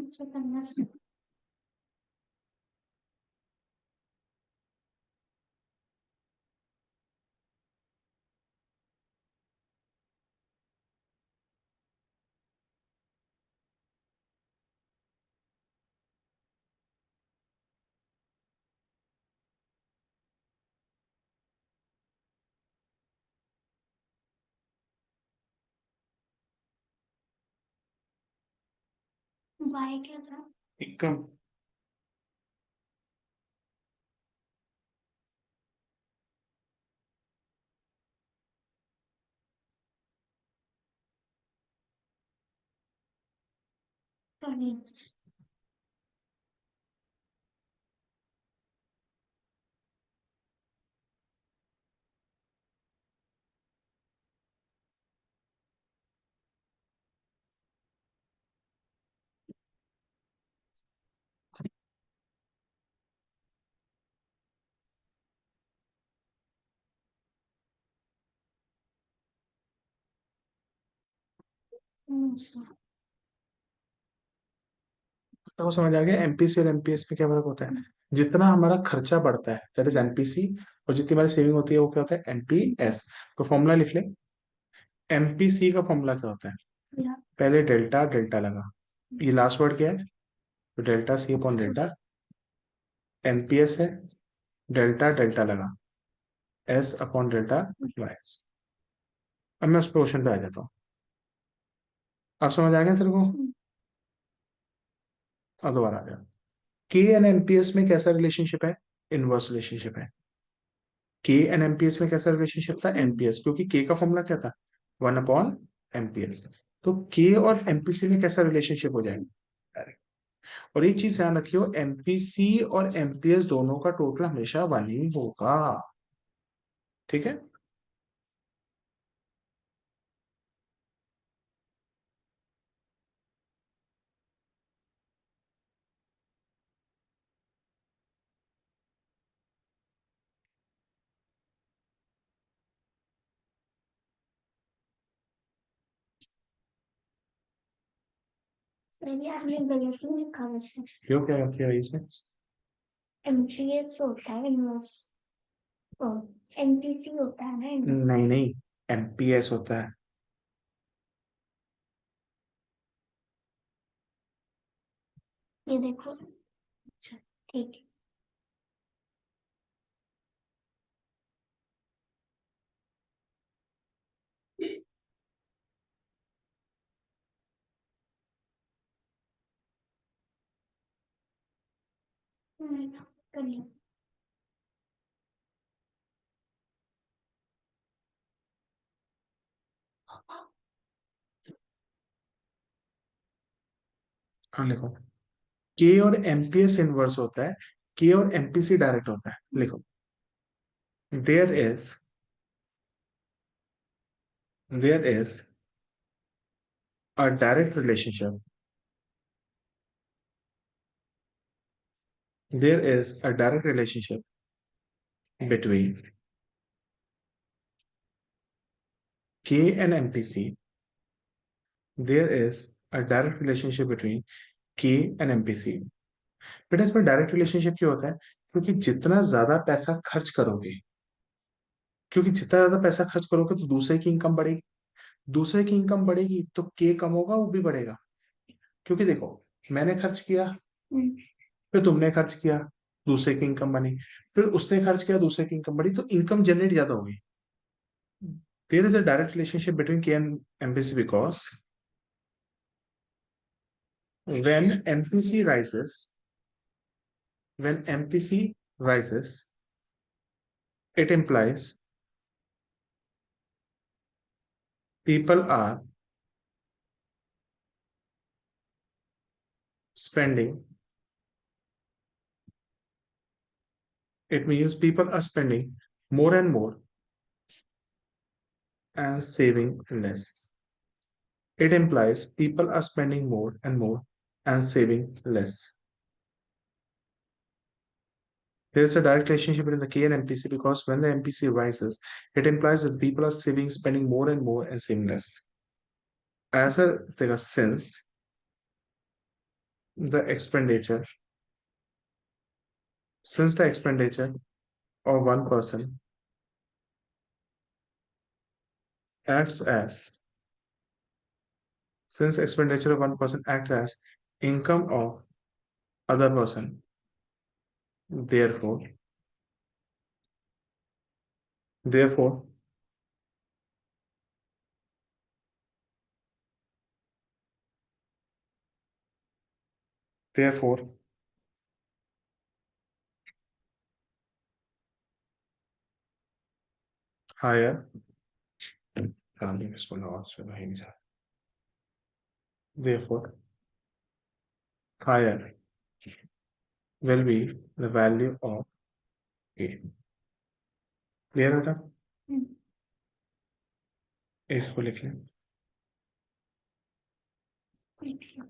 नीचे करना से वाई क्या था? इनकम। अर्निंग्स। तो समझ आ गया एमपीसी और एमपीएस में क्या फर्क होता है। जितना हमारा खर्चा बढ़ता है दैट इज एमपीसी, और जितनी हमारी सेविंग होती है वो क्या होता है एमपीएस। तो फॉर्मूला लिख ले। एमपीसी का फॉर्मूला क्या होता है, या पहले डेल्टा डेल्टा लगा, ये लास्ट वर्ड क्या है, तो delta C upon delta. MPS है डेल्टा डेल्टा लगा, एस अपॉन डेल्टा वाई। अब मैं उस क्वेश्चन पे आ जाता हूँ। अब समझ आ गया तेरे को। अब दोबारा आ गया। के एंड एमपीएस में कैसा रिलेशनशिप है, इनवर्स रिलेशनशिप है। के एंड एमपीएस में कैसा रिलेशनशिप था, एमपीएस, क्योंकि के का फॉर्मूला क्या था, 1/एमपीएस। तो के और एमपीसी में कैसा रिलेशनशिप हो जाएगा। और एक चीज ध्यान रखियो, एमपीसी और एमपीएस दोनों का टोटल हमेशा 1 ही होगा। ठीक है। मैंने आपने गलत ही लिखा वैसे। क्यों, क्या करती है इसमें। एमजीएस होता है इनवर्स, एनपीसी होता है ना। नहीं नहीं, एमपीएस होता है। ये देखो। अच्छा ठीक है। कर लिया। हाँ लिखो। के और एमपीएस इनवर्स होता है, के और एमपीसी डायरेक्ट होता है। लिखो, there is there is a direct relationship, there is a direct relationship between K and MPC. There is a direct relationship between K and MPC. बेटा इसमें डायरेक्ट रिलेशनशिप क्यों होता है, क्योंकि जितना ज्यादा पैसा खर्च करोगे, क्योंकि जितना ज्यादा पैसा खर्च करोगे तो दूसरे की इनकम बढ़ेगी, दूसरे की इनकम बढ़ेगी तो के कम होगा, वो भी बढ़ेगा। क्योंकि देखो, मैंने खर्च किया, फिर तुमने खर्च किया, दूसरे की इनकम बनी, फिर उसने खर्च किया, दूसरे की इनकम बढ़ी, तो इनकम जनरेट ज्यादा होगी। There is a direct relationship between K and MPC because when MPC rises, when MPC rises, it implies people are spending, it means people are spending more and more and saving less. It implies people are spending more and more and saving less. There is a direct relationship between the K and MPC because when the MPC rises, it implies that people are saving, spending more and more and saving less. As a since the expenditure, since the expenditure of one person acts as, since expenditure of one person acts as income of other person, therefore, therefore, therefore, higher, therefore, higher will be the value of A. Clear बेटा? इसको लिख लें, लिख लो।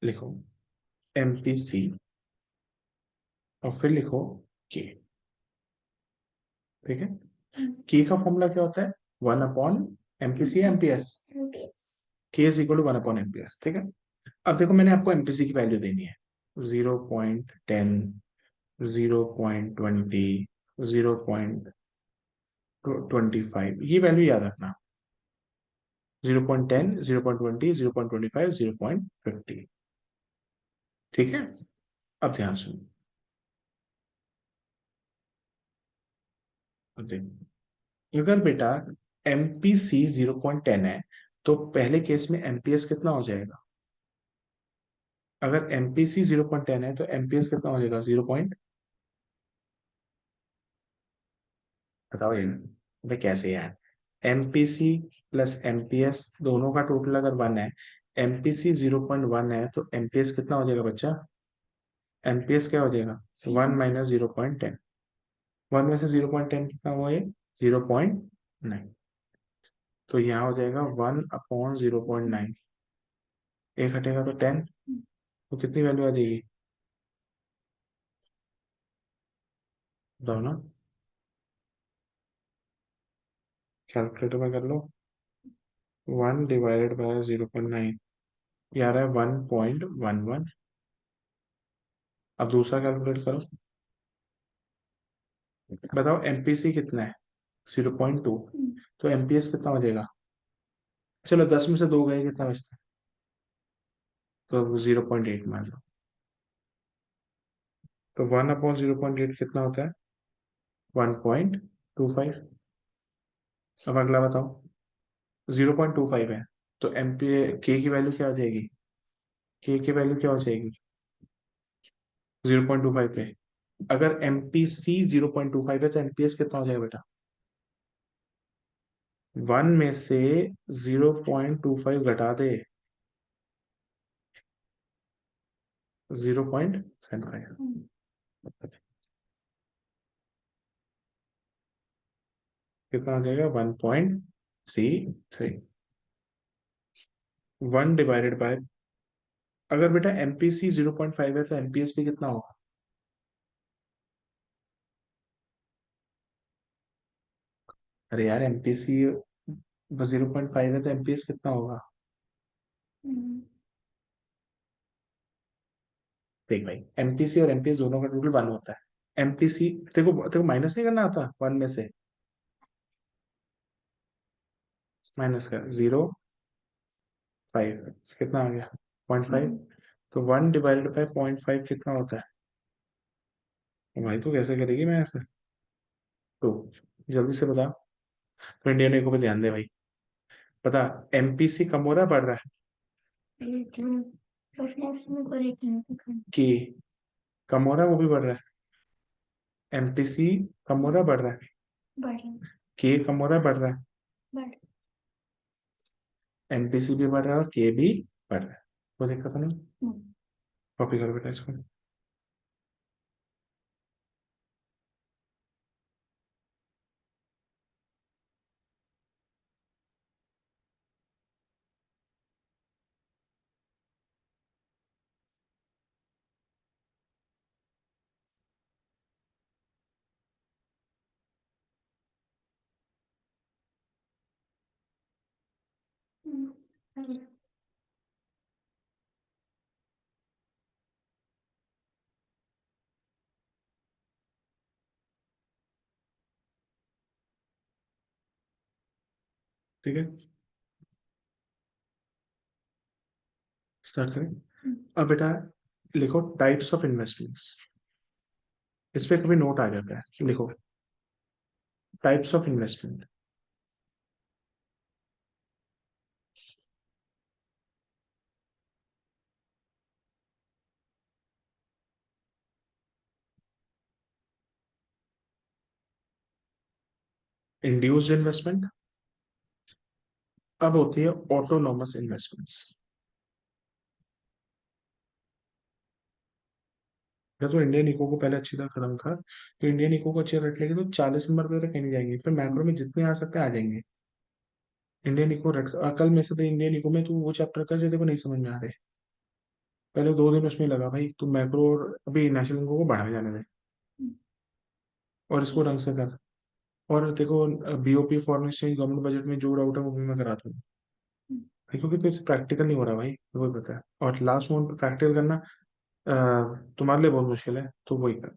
लिखो MPC और फिर लिखो K। ठीक है, K का फॉर्मूला क्या होता है? 1/MPC/MPS। K is equal to 1/MPS। ठीक है, अब देखो मैंने आपको MPC की वैल्यू देनी है 0.10, 0.20, 0.25, ये वैल्यू याद रखना। 0.10, 0.20, 0.25, 0.50। ठीक है, अब ध्यान सुनो, अब देखो, अगर बेटा MPC 0.10 है तो पहले केस में MPS कितना हो जाएगा? अगर MPC 0.10 है तो MPS कितना हो जाएगा? 0. बताओ ये भाई कैसे यार, MPC प्लस MPS दोनों का टोटल अगर 1 है, MPC 0.1 है तो MPS कितना हो जाएगा बच्चा? MPS क्या हो जाएगा? 1 माइनस 0.10। 1 में से 0.10 कितना हुआ? ये 0.9। तो यहाँ हो जाएगा 1/0.9। एक हटेगा तो 10, तो कितनी वैल्यू आ जाएगी? बताओ ना, कैलकुलेटर में कर लो। 1/0.9 ये आ रहा है 1.11। अब दूसरा कैलकुलेट करो, बताओ MPC कितना है? 0.2, तो MPS कितना हो जाएगा? चलो 10 में से 2 गए, कितना बचता है? तो 0.8 मान लो। तो 1/0.8 कितना होता है? 1.25। अब अगला बताओ, 0.25 है तो MP K की वैल्यू क्या हो जाएगी? K की वैल्यू क्या हो जाएगी 0.25 पे? अगर MPC 0.25 है तो MPS कितना हो जाएगा बेटा? 1 में से 0.25 घटा दे, 0.75। कितना हो जाएगा? 1.33। 1/, अगर बेटा MPC 0.5 है तो MPS भी कितना होगा? अरे यार MPC 0.5 है तो MPS कितना होगा? देख भाई, MPC और MPS दोनों का टोटल 1 होता है। MPC देखो देखो, माइनस नहीं करना आता 1 में से, माइनस कर 0.5, कितना आ गया? 0.5। तो 1/0.5 कितना होता है? भाई तो कैसे करेगी मैं ऐसे? तो जल्दी से बता, तो इंडियन को भी ध्यान दे भाई। पता, MPC कम हो रहा है बढ़ रहा है? कि कम हो रहा है वो भी बढ़ रहा है? MPC कम हो रहा है बढ़ रहा है? के कम हो रहा है बढ़ रहा है? MPC भी बढ़ रहा है और के भी बढ़ रहा है। कोई दिक्कत नहीं, कॉपी करो बेटा इसको। ठीक है, स्टार्ट करें। अब बेटा लिखो टाइप्स ऑफ इन्वेस्टमेंट्स। इस पे कभी नोट आ जाता है, लिखो types of investment. Induced investment, अब होती है ऑटोनॉमस इन्वेस्टमेंट्स। या तो इंडियन इको को पहले अच्छी तरह खत्म कर, तो इंडियन इको को अच्छे रट लेंगे तो 40 नंबर पे तक कहीं नहीं जाएंगे, फिर मैक्रो में जितने आ सकते हैं आ जाएंगे। इंडियन इको रट, कल में से तो इंडियन इको में तू वो चैप्टर कर जो तेरे को नहीं समझ में आ रहे। पहले 2 दिन उसमें लगा भाई, तू मैक्रो और अभी नेशनल इको को बढ़ाए जाने दे और इसको ढंग से कर। और देखो BOP foreign exchange government budget में जो डाउट है वो भी मैं कराता हूँ भाई, क्योंकि तो प्रैक्टिकल नहीं हो रहा भाई, वो पता है। और लास्ट मोमेंट पे प्रैक्टिकल करना तुम्हारे लिए बहुत मुश्किल है, तो वही कर।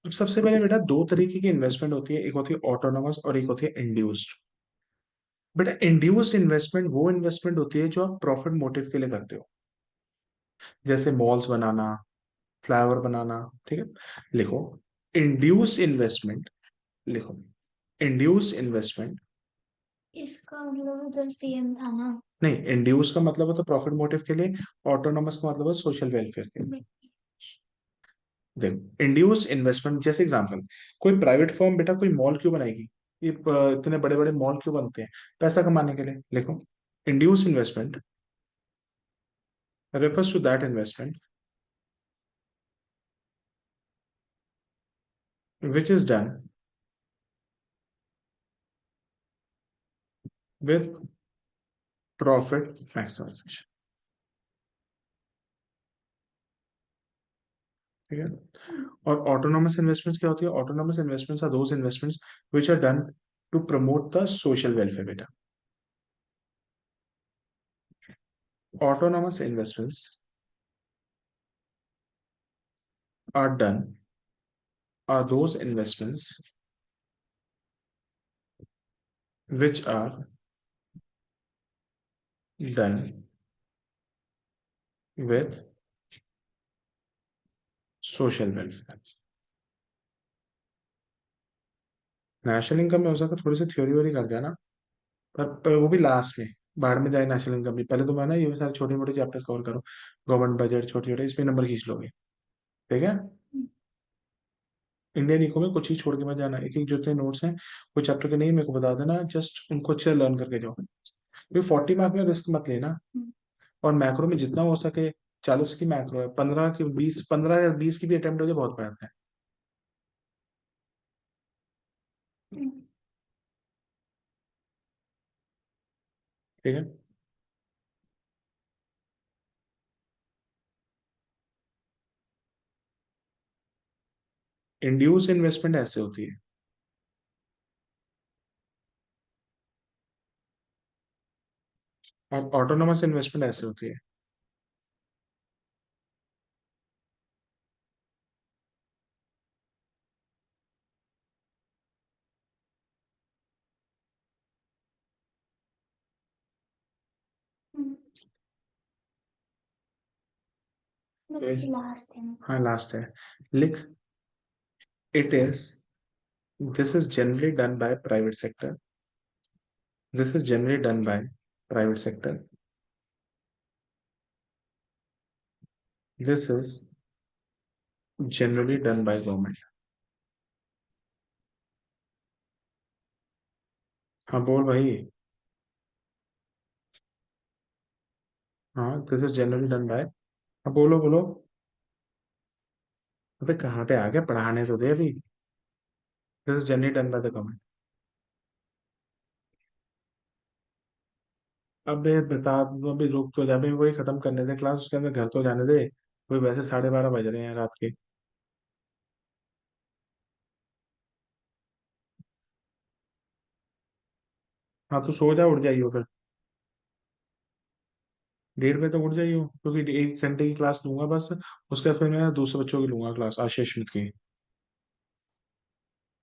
अब सबसे पहले बेटा दो तरीके की इन्वेस्टमेंट होती है, एक होती है ऑटोनोमस और एक होती है इंड्यूस्ड। बेटा इंड्यूस्ड इन्वेस्टमेंट वो इन्वेस्टमेंट होती है जो आप प्रॉफिट मोटिव के लिए करते हो, जैसे मॉल्स बनाना, फ्लाईओवर बनाना। ठीक है, लिखो इंड्यूस्ड इन्वेस्टमेंट, लिखो इंड्यूस्ड इन्वेस्टमेंट। इसका मतलब उधर सीएम था ना। नहीं, इंड्यूस का मतलब होता है प्रॉफिट मोटिव के लिए, ऑटोनोमस का मतलब है सोशल वेलफेयर के लिए। देखो इंड्यूस इन्वेस्टमेंट जैसे एग्जांपल, कोई प्राइवेट फर्म बेटा कोई मॉल क्यों बनाएगी, ये इतने बड़े बड़े मॉल क्यों बनते हैं, पैसा कमाने के लिए। लिखो induce investment refers to that investment which is done with profit maximization। ठीक है, और ऑटोनोमस इन्वेस्टमेंट्स क्या होती है, autonomous investments are those investments which are done to promote the social welfare. बेटा autonomous investments are done are those investments which are done with social welfare। National income में हो सकता है थोड़ी सी थ्योरी वोरी कर दिया ना, पर वो भी लास्ट में, बाद में जाए नेशनल इनकम भी, पहले तो मैं ना ये सारे छोटे मोटे चैप्टर्स कवर करो, गवर्नमेंट बजट छोटे छोटे, इसमें नंबर खींच लोगे। ठीक है, इंडियन इको में कुछ ही छोड़ के मत जाना, एक एक जितने नोट्स हैं कोई चैप्टर के नहीं मेरे को बता देना, जस्ट उनको अच्छे लर्न करके जाओ, क्योंकि 40 मार्क में रिस्क मत लेना। और मैक्रो में जितना हो सके, 40 की मैक्रो है, 15 की 20, 15 या 20 की भी अटेम्प्ट हो जाए बहुत बढ़िया है। ठीक है, इंड्यूस इन्वेस्टमेंट ऐसे होती है, और ऑटोनोमस इन्वेस्टमेंट ऐसे होती है। लास्ट है। हाँ लास्ट है, लिख it is, this is generally done by private sector, this is generally done by private sector, this is generally done by government. हाँ बोल भाई। हाँ, this is generally done by. अब बोलो बोलो। अबे कहाँ पे आ गया, पढ़ाने तो दे अभी। This is generally done by the government. अबे बता दो, अभी रुक तो जा, अभी वही खत्म करने दे क्लास, उसके अंदर घर तो जाने दे। वही वैसे 12:30 बज रहे हैं रात के। हाँ तो सो जा, उठ जाइयो फिर। 1:30 बजे तक उठ जाइयो, क्योंकि 1 घंटे की क्लास लूंगा बस। उसके बाद फिर मैं दूसरे बच्चों की लूंगा क्लास, आशीष मित की।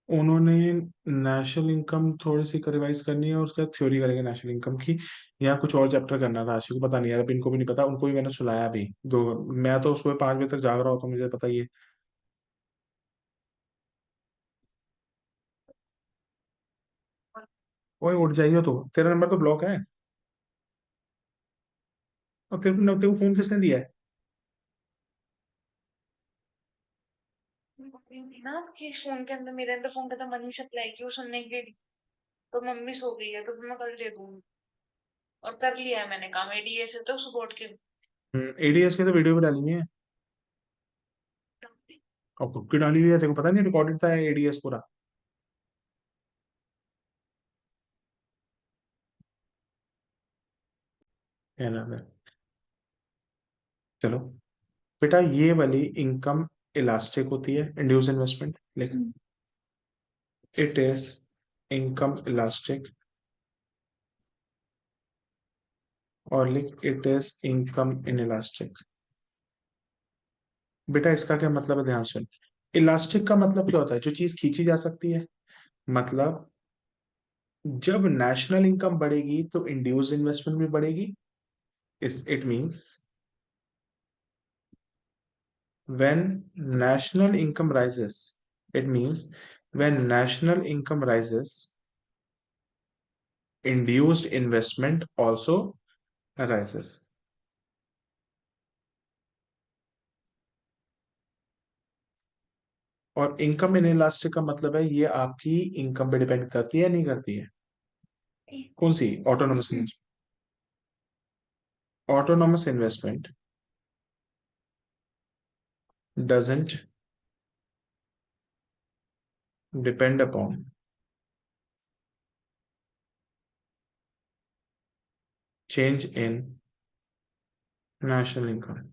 उन्होंने नेशनल इनकम थोड़ी सी रिवाइज करनी है, और उसके बाद थ्योरी करेंगे नेशनल इनकम की। या कुछ और चैप्टर करना था, आशी को पता नहीं यार, अब इनको भी नहीं पता, उनको भी मैंने सुलाया भी दो। मैं तो सुबह 5 बजे तक जाग रहा होता हूँ, मुझे पता ही है। वही उठ जाइयो, तो तेरा नंबर तो ब्लॉक है। और फिर तेरे को फोन किसने दिया है? थी ना कि फोन के अंदर, मेरे अंदर फोन का था, मनी सप्लाई की वो सुनने के लिए। तो मम्मी सो गई है तो मैं कल दे दूंगी। और कर लिया है मैंने काम, एडीए से तो सपोर्ट के। एडीएस की तो वीडियो भी डाली है। और खुद की डाली हुई है, तेरे को पता नहीं रिकॉर्डेड था एडीएस पूरा। क्या नाम है? चलो बेटा, ये वाली इनकम इलास्टिक होती है, इंड्यूस इन्वेस्टमेंट लिख। It is income elastic. और लिख it is income in elastic. बेटा इसका क्या मतलब है, ध्यान सुन। इलास्टिक का मतलब क्या होता है, जो चीज खींची जा सकती है। मतलब जब नेशनल इनकम बढ़ेगी तो इंड्यूस्ड इन्वेस्टमेंट भी बढ़ेगी। इस it means when national income rises, it means when national income rises, induced investment also arises. और इनकम इन इलास्टिक का मतलब है ये आपकी इनकम पे डिपेंड करती है, नहीं करती है? कौन सी? Autonomous investment. Autonomous investment doesn't depend upon change in national income.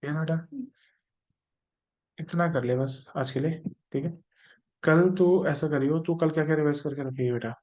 ये बेटा, इतना कर ले बस आज के लिए। ठीक है, कल तू ऐसा करियो, तू कल क्या क्या रिवाइज करके रखिए बेटा।